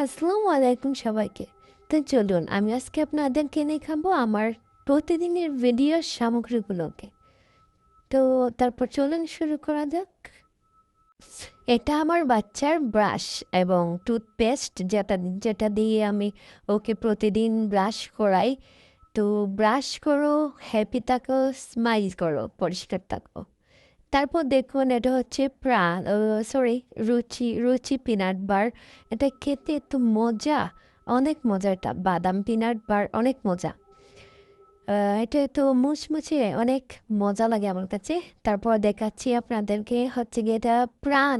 আসসালামু আলাইকুম সবাইকে। তো চলুন আমি আজকে আপনাদেরকে দেখাবো আমার প্রতিদিনের ভিডিওর সামগ্রীগুলোকে। তো তারপর চলুন শুরু করা যাক। এটা আমার বাচ্চার ব্রাশ এবং টুথপেস্ট যেটা যেটা দিয়ে আমি ওকে প্রতিদিন ব্রাশ করাই। তো ব্রাশ করো, হ্যাপি থাকো, স্মাইল করো, পরিষ্কার থাকো। তারপর দেখুন এটা হচ্ছে সরি, রুচি রুচি পিনাট বার। এটা খেতে এত মজা, অনেক মজা। এটা বাদাম পিনাট বার, অনেক মজা। এটা তো মুচমুচে, অনেক মজা লাগে আমার কাছে। তারপর দেখাচ্ছি আপনাদেরকে হচ্ছে গিয়ে এটা প্রাণ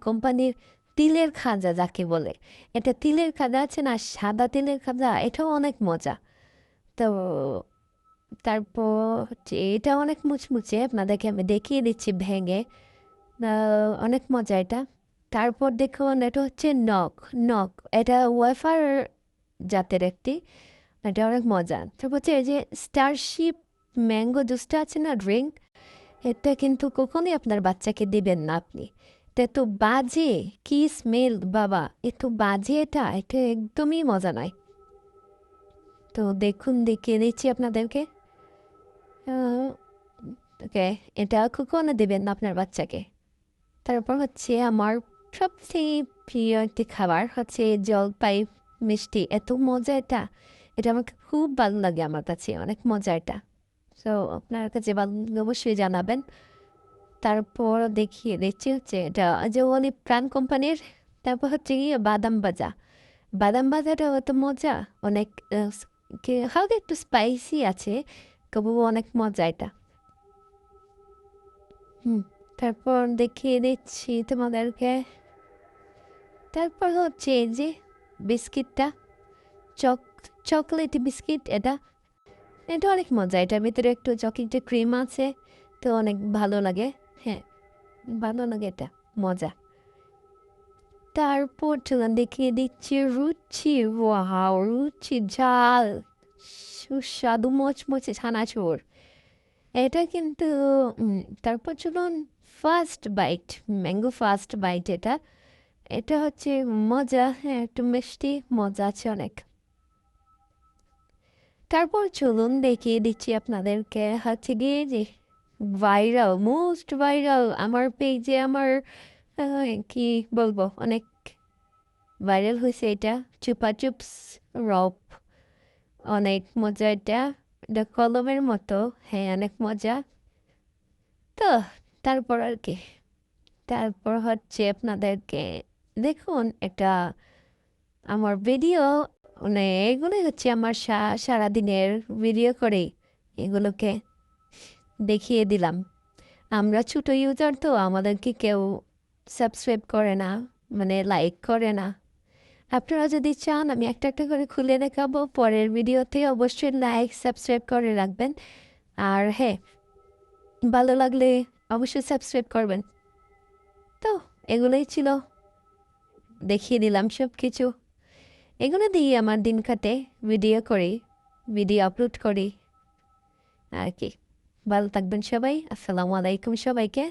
কোম্পানির তিলের খাজা যাকে বলে। এটা তিলের খাজা আছে না, সাদা তিলের খাজা, এটাও অনেক মজা। তো তারপর হচ্ছে এটা অনেক মুচমুচে, আপনাদেরকে আমি দেখিয়ে দিচ্ছি ভেঙে। অনেক মজা এটা। তারপর দেখুন এটা হচ্ছে নখ নখ, এটা ওয়েফার জাতের একটি, এটা অনেক মজা। তারপর হচ্ছে এই যে স্টারশিপ ম্যাঙ্গো জুসটা আছে না, ড্রিঙ্ক, এটা কিন্তু কখনোই আপনার বাচ্চাকে দিবেন না আপনি। এটা এত বাজে, কি স্মেল বাবা, এত বাজে, এটা এটা একদমই মজা নয়। তো দেখুন, দেখিয়ে দিচ্ছি আপনাদেরকে। ওকে, এটা কখনো দেবেন না আপনার বাচ্চাকে। তারপর হচ্ছে আমার সবচেয়ে প্রিয় একটি খাবার হচ্ছে জলপাই মিষ্টি, এত মজা এটা। এটা আমাকে খুব ভালো লাগে, আমার কাছে অনেক মজা এটা। সো আপনার কাছে ভালো লাগলে অবশ্যই জানাবেন। তারপর দেখিয়ে দিচ্ছি হচ্ছে এটা যে ওলি প্রাণ কোম্পানির। তারপর হচ্ছে গিয়ে বাদাম ভাজা। বাদাম ভাজাটা অত মজা, অনেক হালকা একটু স্পাইসি আছে, তবুও অনেক মজা এটা। হুম। তারপর দেখিয়ে দিচ্ছি তোমাদেরকে। তারপর হচ্ছে এই যে বিস্কিটটা, চক চকলেটি বিস্কিট, এটা এটা অনেক মজা। এটার ভিতরে একটু চকলেটের ক্রিম আছে, তো অনেক ভালো লাগে। হ্যাঁ, ভালো লাগে এটা, মজা। তারপর চলুন দেখিয়ে দিচ্ছি রুচি। ওয়াও, রুচি ঝাল সুস্বাদু মচমচে ছানাচুর, এটা কিন্তু তারপর চলুন first bite, mango first bite. এটা এটা হচ্ছে মজা, হ্যাঁ একটু মিষ্টি, মজা আছে অনেক। তারপর চলুন দেখিয়ে দিচ্ছি আপনাদেরকে হচ্ছে গিয়ে যে ভাইরাল, মোস্ট ভাইরাল আমার পেজে, আমার কি বলবো, অনেক ভাইরাল হয়েছে এটা, চুপা চুপস রপ। অনেক মজা এটা, এটা কলমের মতো, হ্যাঁ অনেক মজা। তো তারপর আর কি, তারপর হচ্ছে আপনাদেরকে দেখুন একটা আমার ভিডিও, মানে এগুলোই হচ্ছে আমার সারাদিনের ভিডিও করে এগুলোকে দেখিয়ে দিলাম। আমরা ছোট ইউজার, তো আমাদেরকে কেউ সাবস্ক্রাইব করে না, মানে লাইক করে না। আপনারা যদি চান আমি একটা একটা করে খুলে দেখাবো পরের ভিডিওতে, অবশ্যই লাইক সাবস্ক্রাইব করে রাখবেন। আর হ্যাঁ, ভালো লাগলে অবশ্যই সাবস্ক্রাইব করবেন। তো এগুলোই ছিল, দেখিয়ে দিলাম সব কিছু। এগুলো দিয়ে আমার দিন কাটে, ভিডিও করি, ভিডিও আপলোড করি আর কি। ভালো থাকবেন সবাই, আসসালামু আলাইকুম সবাইকে।